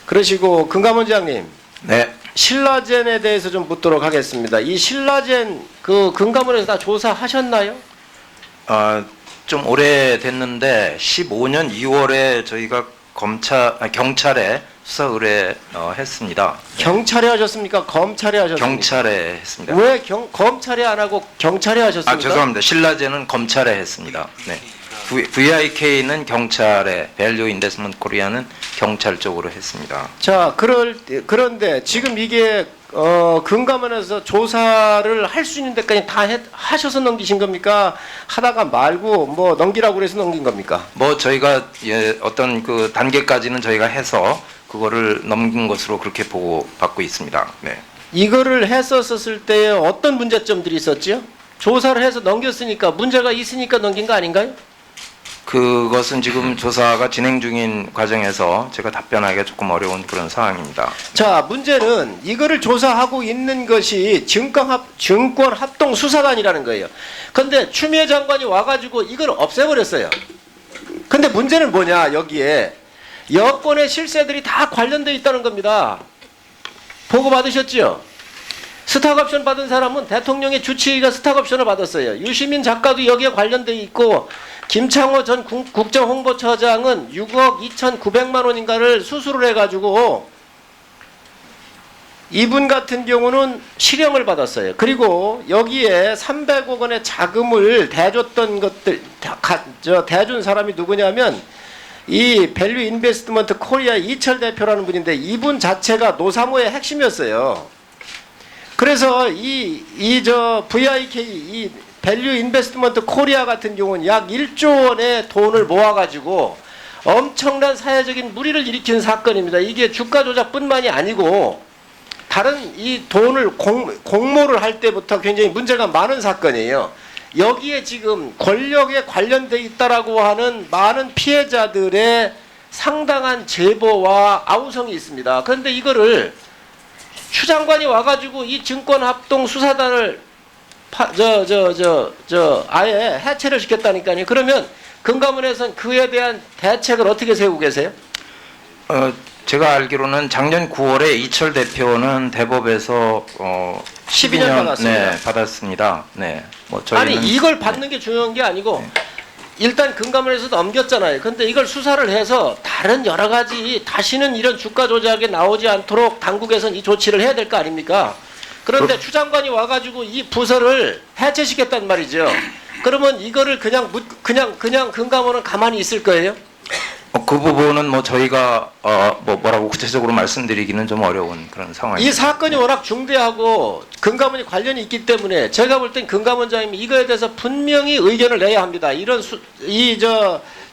그러시고 금감원장님, 네. 신라젠에 대해서 좀 묻도록 하겠습니다. 이 신라젠 그 금감원에서 다 조사하셨나요? 좀 오래됐는데 15년 2월에 저희가 경찰에 수사 의뢰했습니다. 경찰에 하셨습니까? 검찰에 하셨습니까? 경찰에 했습니다. 왜 검찰에 안 하고 경찰에 하셨습니까? 죄송합니다. 신라젠은 검찰에 했습니다. 네. VIK는 경찰에, 밸류 인베스트먼트 코리아는 경찰 쪽으로 했습니다. 자, 그런데 지금 이게 금감원에서 조사를 할 수 있는 데까지 다 하셔서 넘기신 겁니까? 하다가 말고 뭐 넘기라고 그래서 넘긴 겁니까? 뭐 저희가 어떤 그 단계까지는 저희가 해서 그거를 넘긴 것으로 그렇게 보고받고 있습니다. 네. 이거를 했었을 때 어떤 문제점들이 있었죠? 조사를 해서 넘겼으니까 문제가 있으니까 넘긴 거 아닌가요? 그것은 지금 조사가 진행 중인 과정에서 제가 답변하기가 조금 어려운 그런 상황입니다. 자, 문제는 이거를 조사하고 있는 것이 증권합동수사단이라는 거예요. 근데 추미애 장관이 와가지고 이걸 없애버렸어요. 근데 문제는 뭐냐, 여기에 여권의 실세들이 다 관련돼 있다는 겁니다. 보고 받으셨죠? 스탁옵션 받은 사람은 대통령의 주치의가 스탁옵션을 받았어요. 유시민 작가도 여기에 관련돼 있고, 김창호 전 국정홍보처장은 6억 2,900만 원인가를 수수를 해가지고 이분 같은 경우는 실형을 받았어요. 그리고 여기에 300억 원의 자금을 대줬던 것들, 대준 사람이 누구냐면 이 밸류 인베스트먼트 코리아 이철 대표라는 분인데 이분 자체가 노사모의 핵심이었어요. 그래서 VIK, 이 밸류 인베스트먼트 코리아 같은 경우는 약 1조 원의 돈을 모아가지고 엄청난 사회적인 물의를 일으킨 사건입니다. 이게 주가 조작뿐만이 아니고 다른 이 돈을 공모를 할 때부터 굉장히 문제가 많은 사건이에요. 여기에 지금 권력에 관련돼 있다라고 하는 많은 피해자들의 상당한 제보와 아우성이 있습니다. 그런데 이거를 추 장관이 와가지고 이 증권합동수사단을 아예 해체를 시켰다니까요. 그러면 금감원에서는 그에 대한 대책을 어떻게 세우고 계세요? 제가 알기로는 작년 9월에 이철 대표는 대법에서 12년 받았습니다. 네, 받았습니다. 네. 뭐 저희는, 아니 이걸 받는 게 중요한 게 아니고 일단 금감원에서 넘겼잖아요. 근데 이걸 수사를 해서 다른 여러 가지 다시는 이런 주가 조작에 나오지 않도록 당국에서는 이 조치를 해야 될 거 아닙니까? 그런데 추 장관이 와가지고 이 부서를 해체시켰단 말이죠. 그러면 이거를 그냥 금감원은 가만히 있을 거예요? 그 부분은 뭐 저희가 뭐라고 구체적으로 말씀드리기는 좀 어려운 그런 상황입니다. 이 사건이 워낙 중대하고 금감원이 관련이 있기 때문에 제가 볼 땐 금감원장님이 이거에 대해서 분명히 의견을 내야 합니다.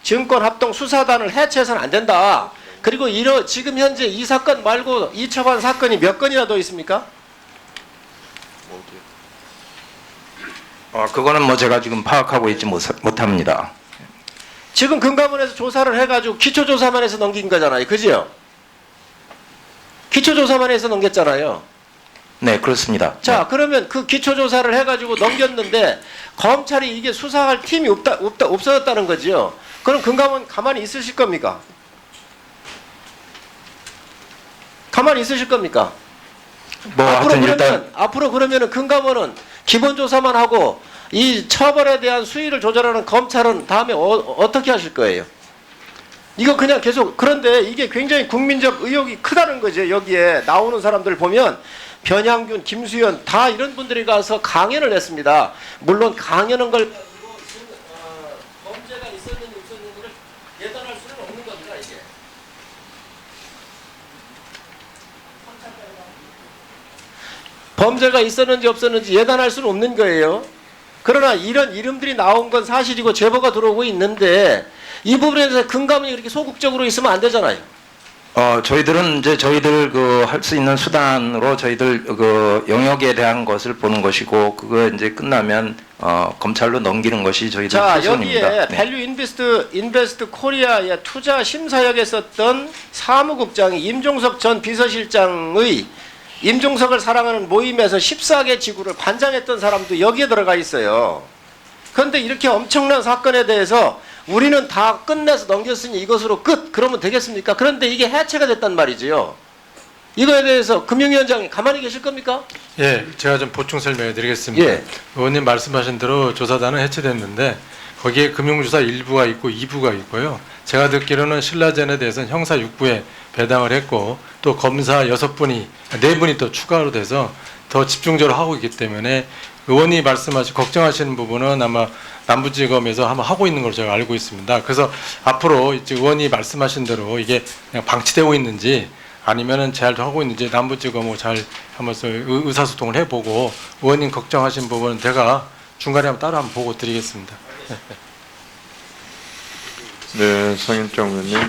증권합동수사단을 해체해서는 안 된다. 그리고 지금 현재 이 사건 말고 이처반 사건이 몇 건이나 더 있습니까? 그거는 뭐 제가 지금 파악하고 있지 못합니다. 지금 금감원에서 조사를 해가지고 기초조사만 해서 넘긴 거잖아요. 그죠? 기초조사만 해서 넘겼잖아요. 네, 그렇습니다. 자, 그러면 그 기초조사를 해가지고 넘겼는데 검찰이 이게 수사할 팀이 없어졌다는 거죠. 그럼 금감원 가만히 있으실 겁니까? 가만히 있으실 겁니까? 뭐 하여튼 일단 앞으로 그러면은 금감원은 기본조사만 하고 이 처벌에 대한 수위를 조절하는 검찰은 다음에 어떻게 하실 거예요? 이거 그냥 계속. 그런데 이게 굉장히 국민적 의혹이 크다는 거죠. 여기에 나오는 사람들 보면 변양균, 김수현 다 이런 분들이 가서 강연을 했습니다. 물론 강연한 걸 범죄가 있었는지 없었는지를 예단할 수는 없는 겁니다. 이게. 범죄가 있었는지 없었는지 예단할 수는 없는 거예요. 그러나 이런 이름들이 나온 건 사실이고 제보가 들어오고 있는데 이 부분에 대해서 금감원이 이렇게 소극적으로 있으면 안 되잖아요. 저희들은 이제 저희들 할 수 있는 수단으로 저희들 영역에 대한 것을 보는 것이고 그거 이제 끝나면 검찰로 넘기는 것이 저희들 최선입니다. 여기에 밸류 인베스트 코리아의 투자 심사역에 썼던 사무국장이 임종석 전 비서실장의 임종석을 사랑하는 모임에서 14개 지구를 관장했던 사람도 여기에 들어가 있어요. 그런데 이렇게 엄청난 사건에 대해서 우리는 다 끝내서 넘겼으니 이것으로 끝 그러면 되겠습니까? 그런데 이게 해체가 됐단 말이지요. 이거에 대해서 금융위원장이 가만히 계실 겁니까? 예, 제가 좀 보충 설명해 드리겠습니다. 예. 의원님 말씀하신 대로 조사단은 해체됐는데 거기에 금융조사 1부가 있고 2부가 있고요. 제가 듣기로는 신라젠에 대해서는 형사 6부에 배당을 했고 또 검사 6분이 4분이 또 추가로 돼서 더 집중적으로 하고 있기 때문에 의원이 말씀하신 걱정하시는 부분은 아마 남부지검에서 한번 하고 있는 걸로 제가 알고 있습니다. 그래서 앞으로 이제 의원이 말씀하신 대로 이게 그냥 방치되고 있는지 아니면은 잘 하고 있는지 남부지검하고 잘 한번 의사소통을 해보고 의원님 걱정하신 부분은 제가 중간에 한번 따로 한번 보고 드리겠습니다. 네, 성인정 의원님.